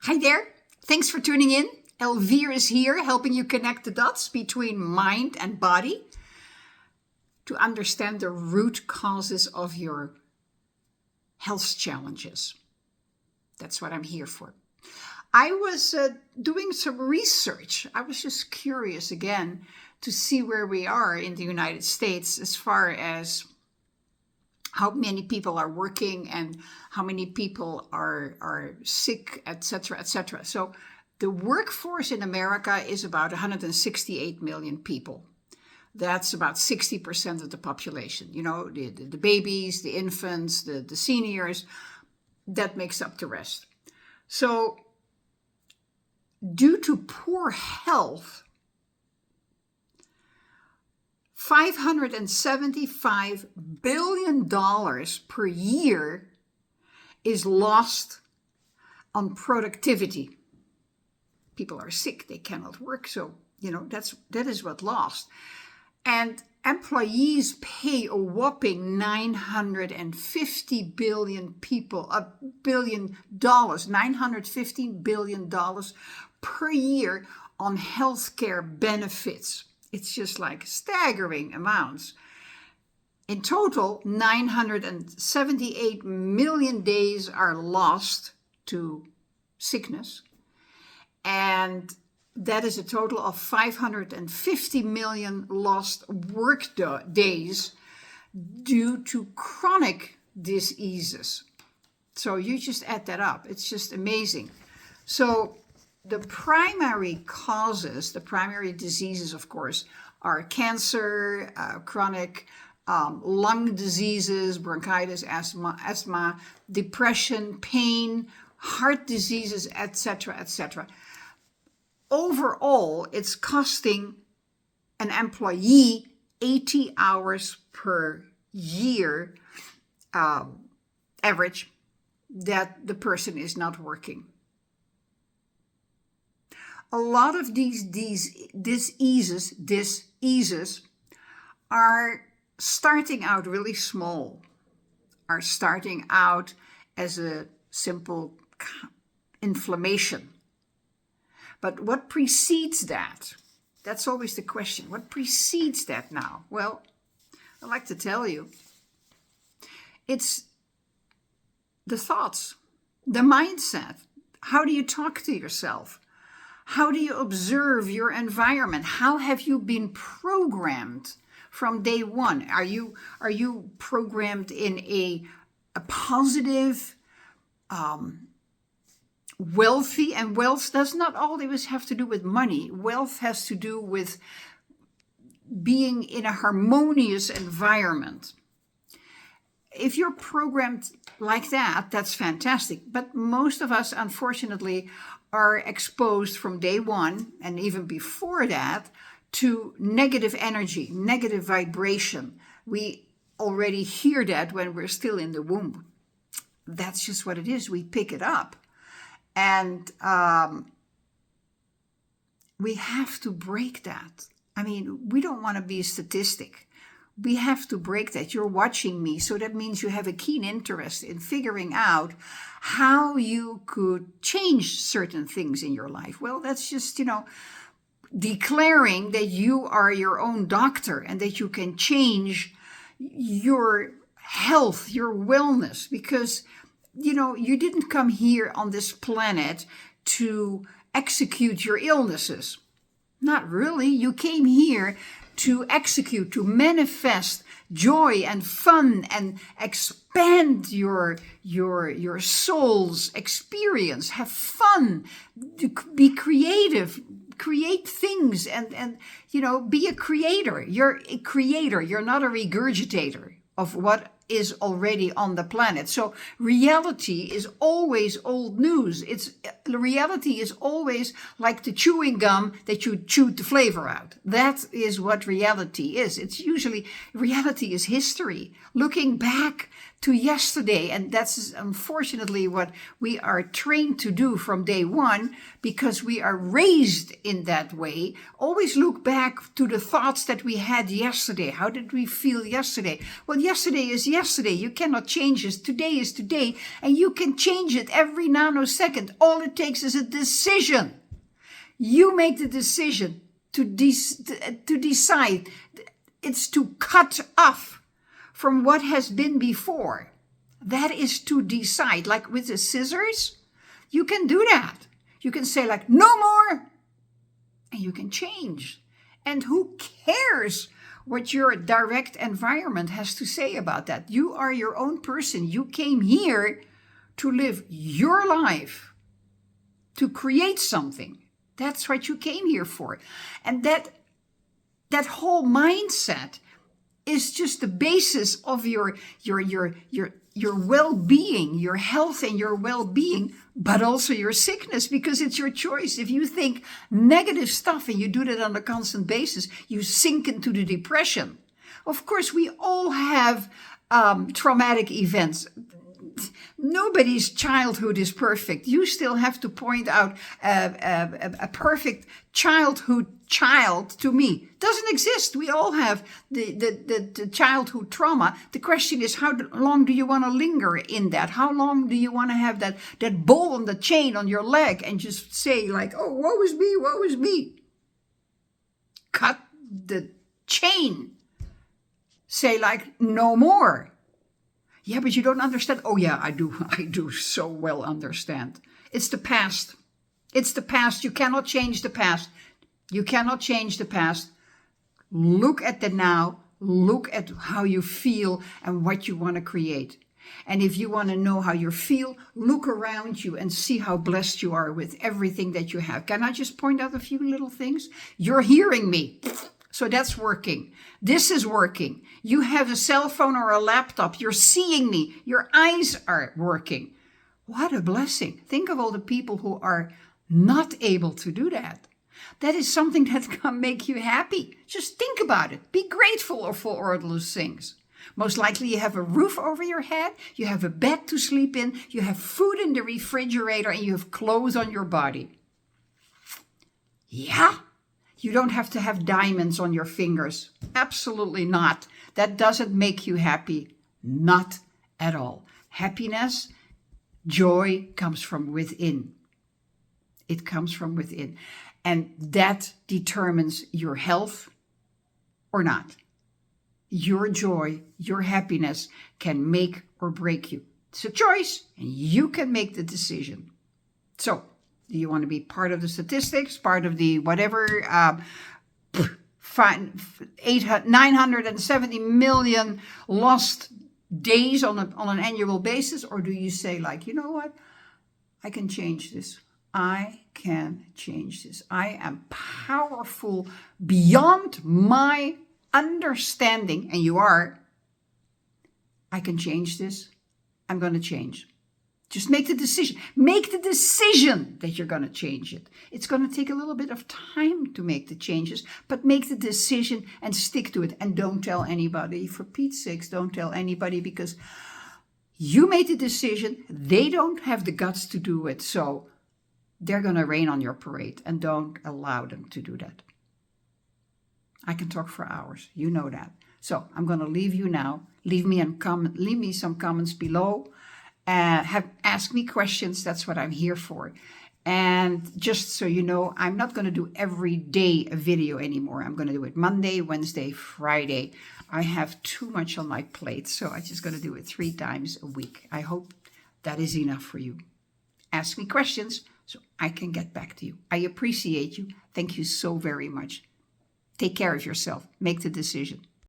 Hi there. Thanks for tuning in. Elvire is here helping you connect the dots between mind and body to understand the root causes of your health challenges. That's what I'm here for. I was doing some research. I was just curious again to see where we are in the United States as far as how many people are working and how many people are sick, etc., etc. So the workforce in America is about 168 million people. That's about 60% of the population. You know, the babies, the infants, the seniors, that makes up the rest. So due to poor health, $575 billion per year is lost on productivity. People are sick, they cannot work, so that is what lost. And employees pay a whopping $915 billion per year on healthcare benefits. It's just like staggering amounts. In total, 978 million days are lost to sickness. And that is a total of 550 million lost work days due to chronic diseases. So you just add that up. It's just amazing. So the primary causes, the primary diseases, of course, are cancer, chronic lung diseases, bronchitis, asthma, depression, pain, heart diseases, etc., etc. Overall, it's costing an employee 80 hours per year average that the person is not working. A lot of these diseases are starting out really small, are starting out as a simple inflammation. But what precedes that? That's always the question. What precedes that now? Well, I'd like to tell you. It's the thoughts, the mindset. How do you talk to yourself? How do you observe your environment? How have you been programmed from day one? Are you programmed in a positive, wealthy, and wealth does not always have to do with money. Wealth has to do with being in a harmonious environment. If you're programmed like that, that's fantastic. But most of us, unfortunately, are exposed from day one, and even before that, to negative energy, negative vibration. We already hear that when we're still in the womb. That's just what it is. We pick it up. And we have to break that. I mean, we don't want to be a statistic. We have to break that. You're watching me, so that means you have a keen interest in figuring out how you could change certain things in your life. Well, that's just, declaring that you are your own doctor and that you can change your health, your wellness, because you didn't come here on this planet to execute your illnesses. Not really. You came here to execute, to manifest joy and fun and expand your soul's experience. Have fun, be creative, create things and be a creator. You're a creator. You're not a regurgitator of what is already on the planet. So reality is always old news. Reality is always like the chewing gum that you chewed the flavor out. That is what reality is. Reality is history. Looking back to yesterday. And that's unfortunately what we are trained to do from day one, because we are raised in that way. Always look back to the thoughts that we had yesterday. How did we feel yesterday? Well, yesterday is yesterday. You cannot change it. Today is today, and you can change it every nanosecond. All it takes is a decision. You make the decision to decide. It's to cut off from what has been before. That is to decide. Like with the scissors, you can do that. You can say like, no more. And you can change. And who cares what your direct environment has to say about that? You are your own person. You came here to live your life, to create something. That's what you came here for. And that whole mindset is just the basis of your well-being, your health and your well-being, but also your sickness, because it's your choice. If you think negative stuff and you do that on a constant basis, you sink into the depression. Of course, we all have traumatic events. Nobody's childhood is perfect. You still have to point out a perfect childhood child to me. Doesn't exist. We all have the childhood trauma. The question is, how long do you want to linger in that? How long do you want to have that ball on the chain on your leg and just say like, oh, woe is me, woe is me. Cut the chain. Say like, no more. Yeah, but you don't understand. Oh yeah, I do so well understand. It's the past. It's the past. You cannot change the past. You cannot change the past. Look at the now. Look at how you feel and what you want to create. And if you want to know how you feel, look around you and see how blessed you are with everything that you have. Can I just point out a few little things? You're hearing me. So that's working. This is working. You have a cell phone or a laptop. You're seeing me. Your eyes are working. What a blessing. Think of all the people who are not able to do that. That is something that can make you happy. Just think about it. Be grateful for all those things. Most likely you have a roof over your head. You have a bed to sleep in. You have food in the refrigerator, and you have clothes on your body. Yeah. You don't have to have diamonds on your fingers. Absolutely not. That doesn't make you happy. Not at all. Happiness, joy comes from within. It comes from within. And that determines your health or not. Your joy, your happiness can make or break you. It's a choice, and you can make the decision. So, do you want to be part of the statistics, part of the whatever, 970 million lost days on an annual basis? Or do you say like, you know what? I can change this. I can change this. I am powerful beyond my understanding. And you are. I can change this. I'm going to change. Just make the decision. Make the decision that you're going to change it. It's going to take a little bit of time to make the changes, but make the decision and stick to it. And don't tell anybody. For Pete's sakes, don't tell anybody, because you made the decision. They don't have the guts to do it. So they're going to rain on your parade, and don't allow them to do that. I can talk for hours. You know that. So I'm going to leave you now. Leave me some comments below. Ask me questions. That's what I'm here for. And just so you know, I'm not going to do every day a video anymore. I'm going to do it Monday, Wednesday, Friday. I have too much on my plate, so I'm just going to do it 3 times a week. I hope that is enough for you. Ask me questions so I can get back to you. I appreciate you. Thank you so very much. Take care of yourself. Make the decision.